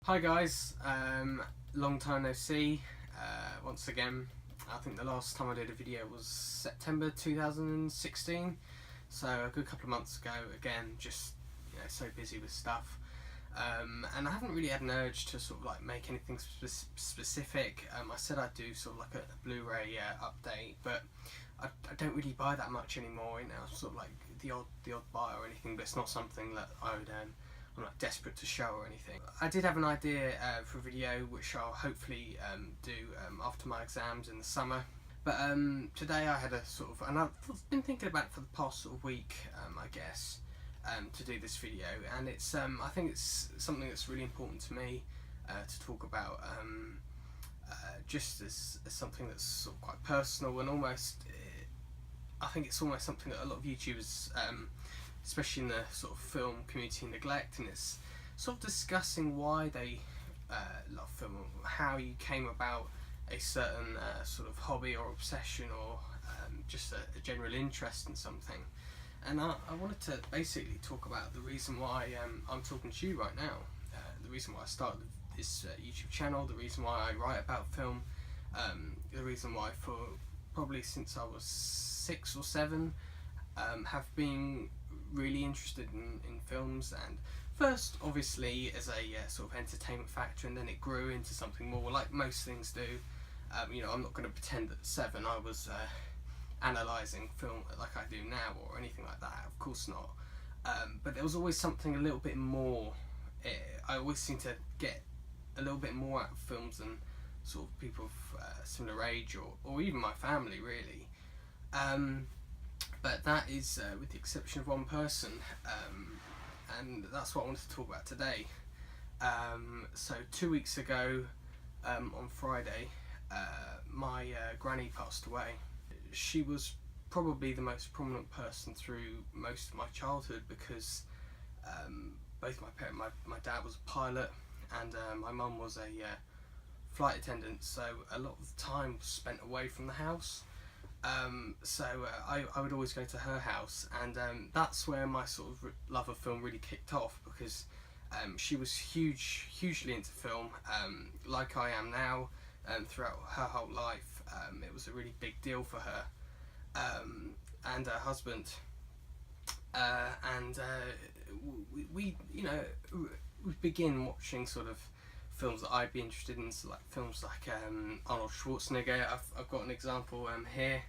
Hi guys, long time no see. Once again, I think the last time I did a video was September 2016, so a good couple of months ago. Again, just so busy with stuff, and I haven't really had an urge to sort of like make anything specific. I said I'd do sort of like a Blu-ray update, but I don't really buy that much anymore. Sort of like the odd buy or anything, but it's not something that I would. I'm not desperate to show or anything. I did have an idea for a video which I'll hopefully do after my exams in the summer. But today I had a sort of, and I've been thinking about it for the past sort of week, I guess, to do this video. And it's, I think it's something that's really important to me to talk about, just as something that's sort of quite personal and almost, I think it's almost something that a lot of YouTubers, especially in the sort of film community, neglect, and it's sort of discussing why they love film, how you came about a certain sort of hobby or obsession, or just a general interest in something. And I wanted to basically talk about the reason why I'm talking to you right now, the reason why I started this YouTube channel, the reason why I write about film, the reason why for probably since I was 6 or 7 have been really interested in films, and first obviously as a sort of entertainment factor, and then it grew into something more, like most things do. I'm not going to pretend that at 7 I was analysing film like I do now or anything like that, of course not, but there was always something a little bit more. I always seem to get a little bit more out of films than sort of people of similar age, or even my family really. But that is with the exception of one person, and that's what I wanted to talk about today. So 2 weeks ago, on Friday, my granny passed away. She was probably the most prominent person through most of my childhood, because both my parents, my dad was a pilot, and my mum was a flight attendant, so a lot of the time was spent away from the house. I would always go to her house, and that's where my sort of love of film really kicked off, because she was hugely into film, like I am now, throughout her whole life. It was a really big deal for her, and her husband, and we begin watching sort of films that I'd be interested in, so like films like Arnold Schwarzenegger. I've got an example here.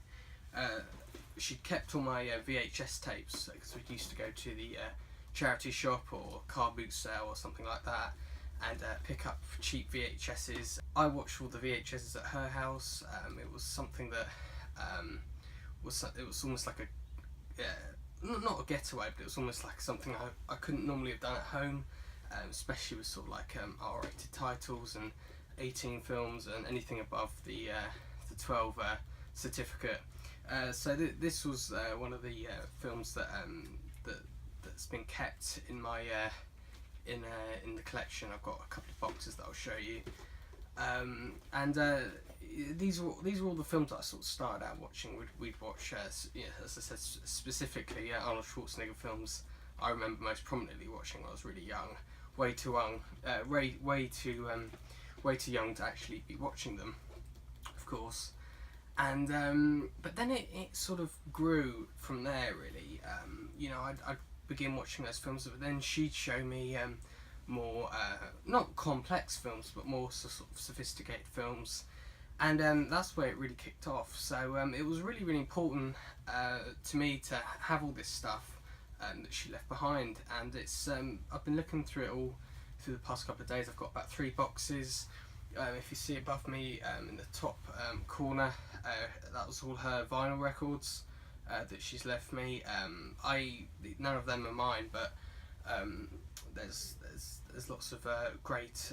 She'd kept all my VHS tapes, because we used to go to the charity shop or car boot sale or something like that, and pick up cheap VHSs. I watched all the VHSs at her house. It was something that it was almost like not a getaway, but it was almost like something I couldn't normally have done at home, especially with sort of like R-rated titles and 18 films and anything above the 12 certificate. So this was one of the films that's been kept in my in the collection. I've got a couple of boxes that I'll show you, and these are all the films that I sort of started out watching. We'd watch, as I said, specifically Arnold Schwarzenegger films. I remember most prominently watching when I was really young, way too young, way too young to actually be watching them, of course. And but then it sort of grew from there really. I'd begin watching those films, but then she'd show me more not complex films, but more sort of sophisticated films, and that's where it really kicked off. So it was really important to me to have all this stuff that she left behind, and it's I've been looking through it all through the past couple of days. I've got about 3 boxes. If you see above me in the top corner, that was all her vinyl records that she's left me. None of them are mine, but there's lots of great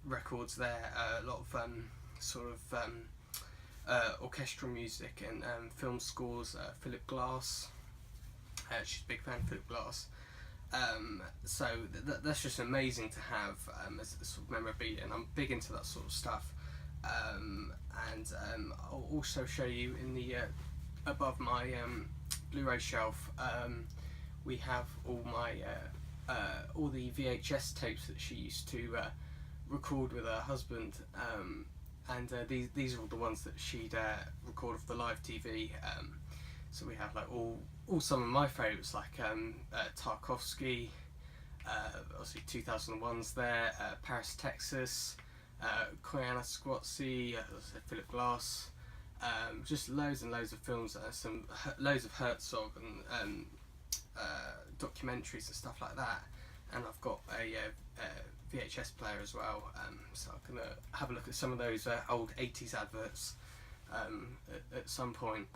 records there. A lot of sort of orchestral music and film scores. Philip Glass. She's a big fan of Philip Glass. So that's just amazing to have as sort of memorabilia, and I'm big into that sort of stuff. And I'll also show you in the above my Blu-ray shelf. We have all my all the VHS tapes that she used to record with her husband, and these are all the ones that she'd record for the live TV. So we have like all some of my favourites, like Tarkovsky, obviously 2001's there, Paris, Texas, Koyana Squatzy, Philip Glass, just loads and loads of films, loads of Herzog and documentaries and stuff like that. And I've got a VHS player as well, so I'm gonna have a look at some of those old 80s adverts at some point.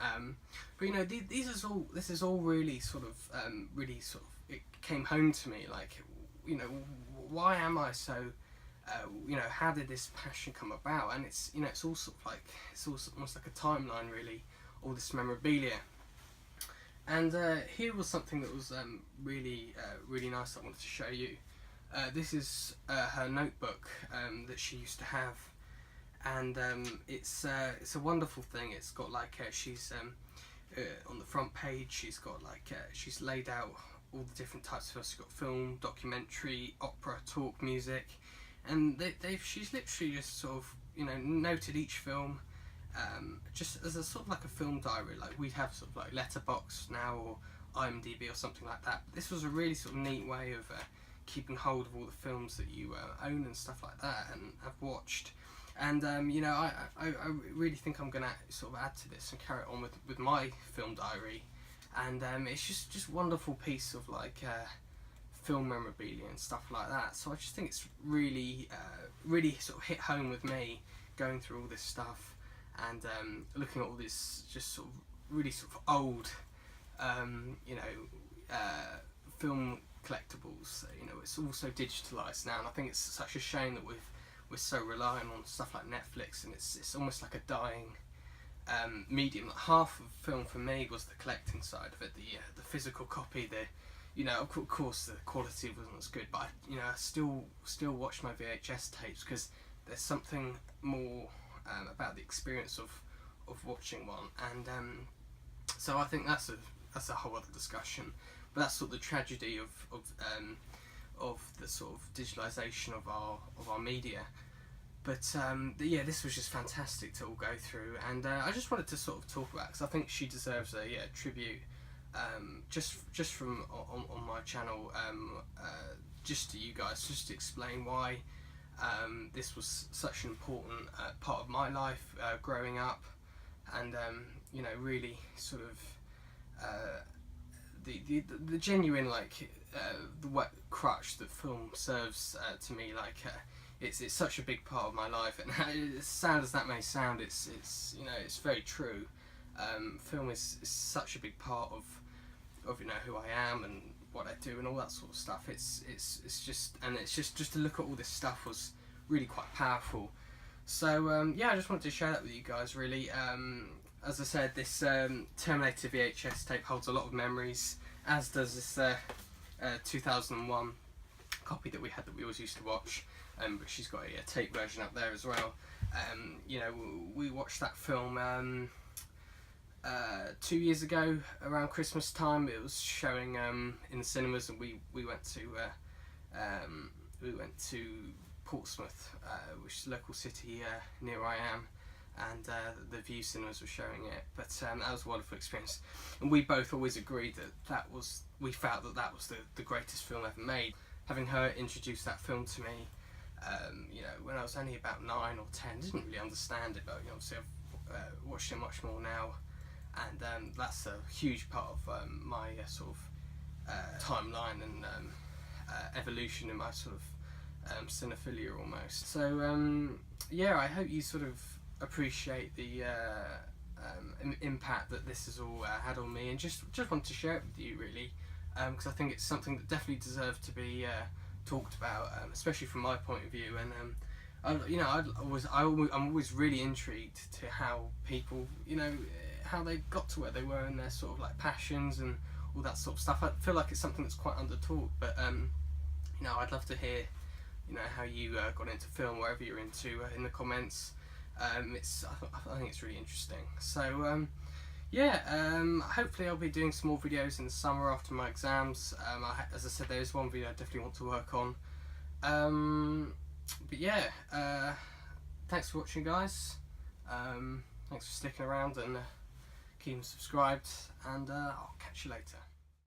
But you know, this is all really sort of it came home to me, like, you know, why am I so you know, how did this passion come about? And it's, you know, it's all sort of like, it's almost like a timeline really, all this memorabilia. And here was something that was really nice I wanted to show you. This is her notebook that she used to have, and it's a wonderful thing. It's got like she's on the front page, she's got like she's laid out all the different types of films. She's got film, documentary, opera, talk, music, and she's literally just sort of, you know, noted each film just as a sort of like a film diary, like we'd have sort of like Letterboxd now or IMDb or something like that. But this was a really sort of neat way of keeping hold of all the films that you own and stuff like that and have watched. And you know, I really think I'm going to sort of add to this and carry it on with my film diary. And it's just wonderful piece of like film memorabilia and stuff like that. So I just think it's really sort of hit home with me, going through all this stuff and looking at all this just sort of really sort of old you know, film collectibles. You know, it's also digitalized now, and I think it's such a shame that we're so reliant on stuff like Netflix, and it's almost like a dying medium. Like half of film for me was the collecting side of it, the physical copy. You know, of course the quality wasn't as good, but you know, I still watch my VHS tapes because there's something more about the experience of watching one. And so I think that's a whole other discussion. But that's sort of the tragedy of the sort of digitalisation of our media. But yeah, this was just fantastic to all go through, and I just wanted to sort of talk about, because I think she deserves a tribute, just from on my channel, just to you guys, just to explain why this was such an important part of my life growing up, and you know, really sort of the genuine, like the crutch that film serves to me. Like it's such a big part of my life, and as sad as that may sound, it's you know, it's very true. Film is such a big part of you know, who I am and what I do and all that sort of stuff. It's just to look at all this stuff was really quite powerful. So yeah, I just wanted to share that with you guys, really. As I said, this Terminator VHS tape holds a lot of memories, as does this 2001 copy that we had, that we always used to watch. But she's got a tape version up there as well. You know, we watched that film 2 years ago around Christmas time. It was showing in the cinemas, and we went to Portsmouth, which is a local city near where I am, and the View Cinemas were showing it. But that was a wonderful experience, and we both always agreed we felt that was the greatest film ever made. Having her introduce that film to me, you know, when I was only about 9 or 10, didn't really understand it, but you know, obviously I've watched it much more now, and that's a huge part of my sort of timeline and evolution in my sort of cinephilia almost. So yeah, I hope you sort of appreciate the impact that this has all had on me, and just wanted to share it with you, really, because I think it's something that definitely deserves to be talked about, especially from my point of view. And you know, I'm always really intrigued to how people, you know, how they got to where they were in their sort of like passions and all that sort of stuff. I feel like it's something that's quite under-taught, but you know, I'd love to hear, you know, how you got into film, wherever you're into, in the comments. I think it's really interesting. So yeah, hopefully I'll be doing some more videos in the summer after my exams. As I said, there is one video I definitely want to work on. But yeah, thanks for watching, guys. Thanks for sticking around and keeping subscribed, and I'll catch you later.